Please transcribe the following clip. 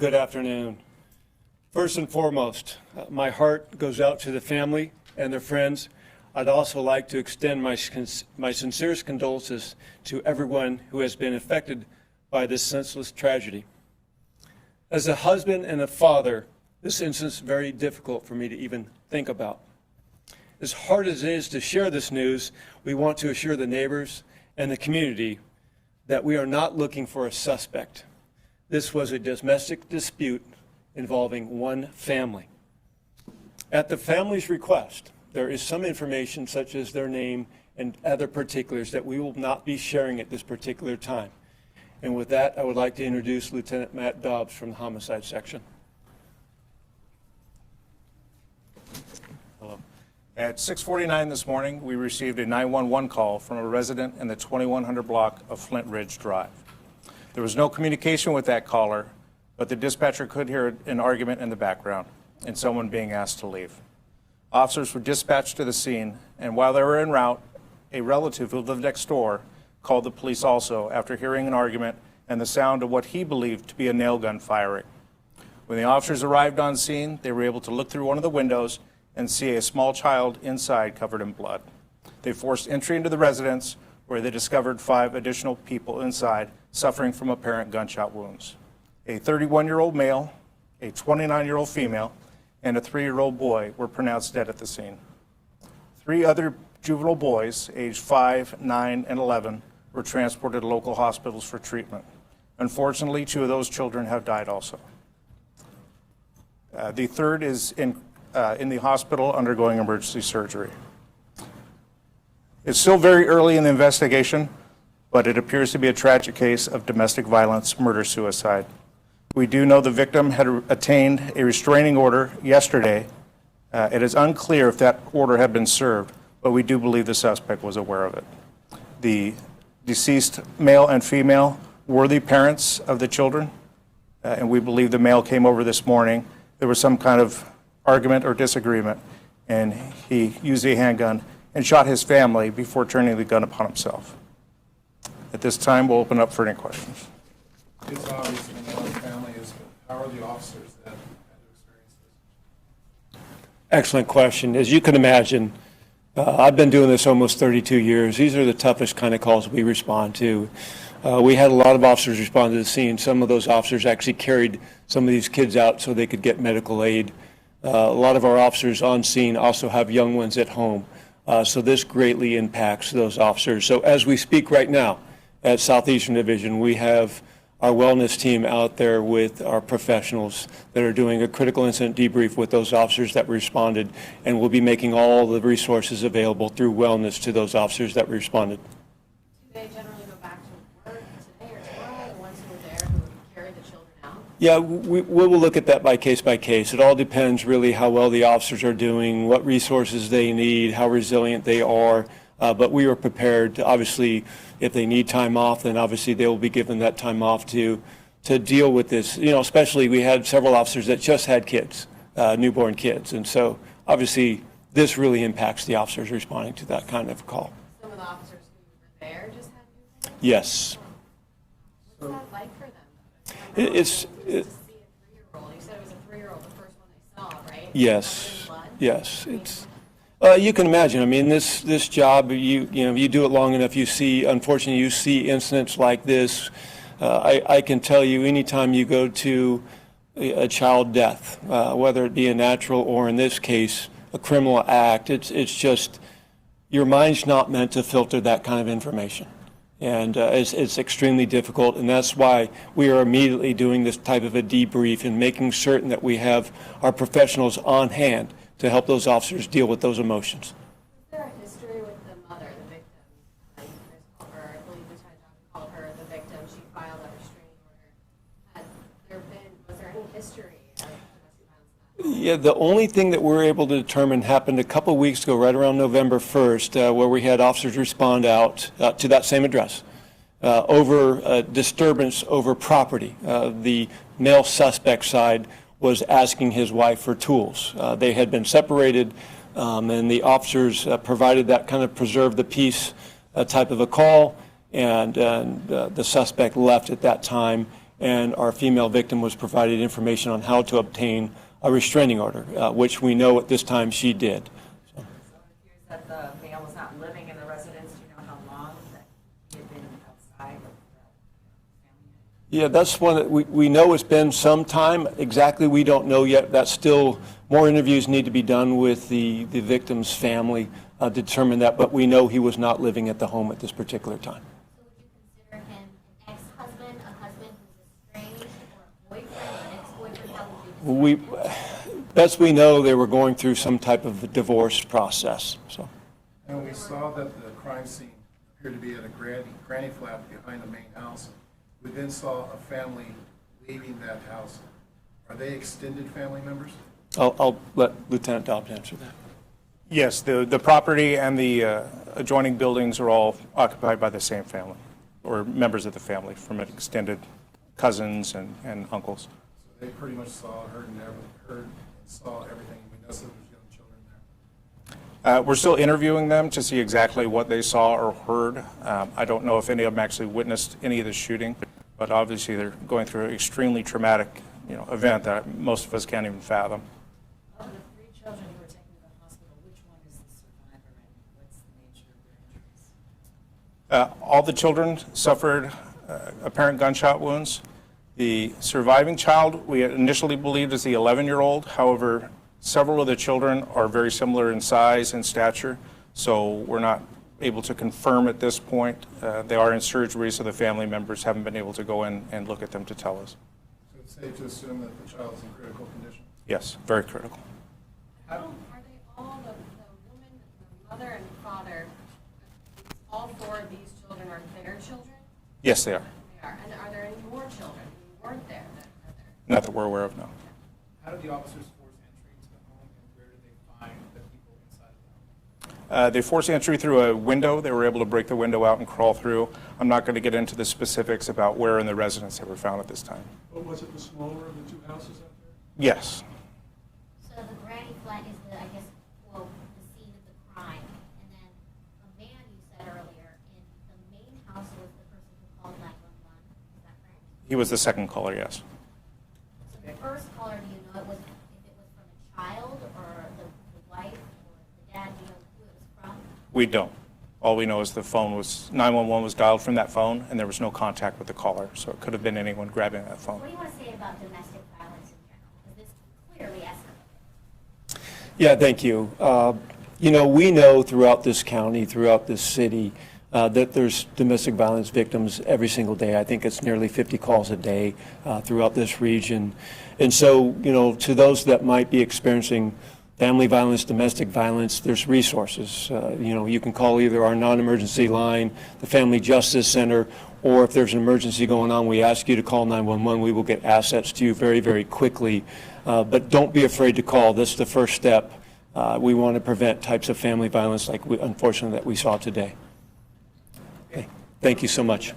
Good afternoon. First and foremost, my heart goes out to the family and their friends. I'd also like to extend my sincerest condolences to everyone who has been affected by this senseless tragedy. As a husband and a father, this incident is very difficult for me to even think about. As hard as it is to share this news, we want to assure the neighbors and the community that we are not looking for a suspect. This was a domestic dispute involving one family. At the family's request, there is some information such as their name and other particulars that we will not be sharing at this particular time. And with that, I would like to introduce Lieutenant Matt Dobbs from the Homicide Section. Hello. At 6:49 this morning, we received a 911 call from a resident in the 2100 block of Flint Ridge Drive. There was no communication with that caller, but the dispatcher could hear an argument in the background and someone being asked to leave. Officers were dispatched to the scene, and while they were en route, a relative who lived next door called the police also after hearing an argument and the sound of what he believed to be a nail gun firing. When the officers arrived on scene, they were able to look through one of the windows and see a small child inside covered in blood. They forced entry into the residence, where they discovered 5 additional people inside suffering from apparent gunshot wounds. A 31-year-old male, a 29-year-old female, and a 3-year-old boy were pronounced dead at the scene. 3 other juvenile boys, aged 5, 9, and 11, were transported to local hospitals for treatment. Unfortunately, 2 of those children have died also. The third is in the hospital undergoing emergency surgery. It's still very early in the investigation, but it appears to be a tragic case of domestic violence, murder-suicide. We do know the victim had attained a restraining order yesterday. It is unclear if that order had been served, but we do believe the suspect was aware of it. The deceased male and female were the parents of the children, and we believe the male came over this morning. There was some kind of argument or disagreement, and he used a handgun and shot his family before turning the gun upon himself. At this time, we'll open up for any questions. It's obvious in the family is, but how are the officers that had to experience this? Excellent question. As you can imagine, I've been doing this almost 32 years. These are the toughest kind of calls we respond to. We had a lot of officers respond to the scene. Some of those officers actually carried some of these kids out so they could get medical aid. A lot of our officers on scene also have young ones at home. So this greatly impacts those officers. So as we speak right now at Southeastern Division, we have our wellness team out there with our professionals that are doing a critical incident debrief with those officers that responded, and we'll be making all the resources available through wellness to those officers that responded. Do they generally go back to work today or tomorrow, the ones who were there who carried the children out? Yeah, we will look at that by case. It all depends really how well the officers are doing, what resources they need, how resilient they are. But we are prepared to, obviously, if they need time off, then obviously they will be given that time off to deal with this. You know, especially we had several officers that just had kids, newborn kids. And so obviously this really impacts the officers responding to that kind of call. Some of the officers who were there just had newborns? Yes. What's that like for them? It's To see a 3-year-old. You said it was a 3-year-old, the first one they saw, right? yes, Covered in blood? yes. It's you can imagine. I mean, this job, you know, you do it long enough. You see, unfortunately, you see incidents like this. I can tell you, anytime you go to a child death, whether it be a natural or in this case a criminal act, it's just your mind's not meant to filter that kind of information, and it's extremely difficult. And that's why we are immediately doing this type of a debrief and making certain that we have our professionals on hand to help those officers deal with those emotions. Is there a history with the mother, the victim? You guys called her, I believe Lieutenant Johnson called her the victim. She filed a restraining order. Was there any history of domestic violence? Yeah, the only thing that we're able to determine happened a couple weeks ago, right around November 1st, where we had officers respond out to that same address over disturbance over property. The male suspect side was asking his wife for tools. They had been separated, and the officers provided that kind of preserve the peace type of a call, and the suspect left at that time, and our female victim was provided information on how to obtain a restraining order, which we know at this time she did. So it appears that the male was not living in the residence. Do you know how long that he had been outside of the family? Yeah, that's one that we know it's been some time. Exactly, we don't know yet. That's still, more interviews need to be done with the victim's family to determine that, but we know he was not living at the home at this particular time. So would you consider him an ex-husband, a husband who's estranged, or a boyfriend, or an ex-boyfriend? How would you describe him? Best we know, they were going through some type of a divorce process, so. And we saw that the crime scene appeared to be at a granny flat behind the main house. We then saw a family leaving that house. Are they extended family members? I'll let Lieutenant Dobbs answer that. Yes, the property and the adjoining buildings are all occupied by the same family, or members of the family from extended cousins and uncles. So they pretty much saw, heard and saw everything. We know some there's young children there. We're still interviewing them to see exactly what they saw or heard. I don't know if any of them actually witnessed any of the shooting, but obviously they're going through an extremely traumatic, event that most of us can't even fathom. Of the 3 children who were taken to the hospital, which one is the survivor and what's the nature of their injuries? All the children suffered apparent gunshot wounds. The surviving child we initially believed is the 11-year-old. However, several of the children are very similar in size and stature, so we're not able to confirm at this point. They are in surgery, so the family members haven't been able to go in and look at them to tell us. So it's safe to assume that the child is in critical condition. Yes, very critical. Are they all, the woman, the mother and father, all 4 of these children are their children? Yes, they are. They are. And are there any more children who weren't there that are there? Not that we're aware of, no. How did the officers force entry into the home, and where did they find the people inside the home? They forced entry through a window. They were able to break the window out and crawl through. I'm not going to get into the specifics about where in the residence they were found at this time. But was it the smaller of the 2 houses out there? Yes. So the granny flat is the, I guess, well, the scene of the crime. And then a man you said earlier in the main house was the person who called 911. Is that correct? He was the second caller, yes. So the first caller, do you know if it was from a child or the wife or the dad? Do you know who it was from? We don't. All we know is the phone was, 911 was dialed from that phone, and there was no contact with the caller, so it could have been anyone grabbing that phone. What do you want to say about domestic violence in general? Because this clearly escalated. Yeah, thank you. We know throughout this county, throughout this city, that there's domestic violence victims every single day. I think it's nearly 50 calls a day throughout this region. And so, to those that might be experiencing family violence, domestic violence, there's resources. You can call either our non-emergency line, the Family Justice Center, or if there's an emergency going on, we ask you to call 911. We will get assets to you very, very quickly. But don't be afraid to call. This is the first step. We want to prevent types of family violence like unfortunately that we saw today. Okay. Thank you so much.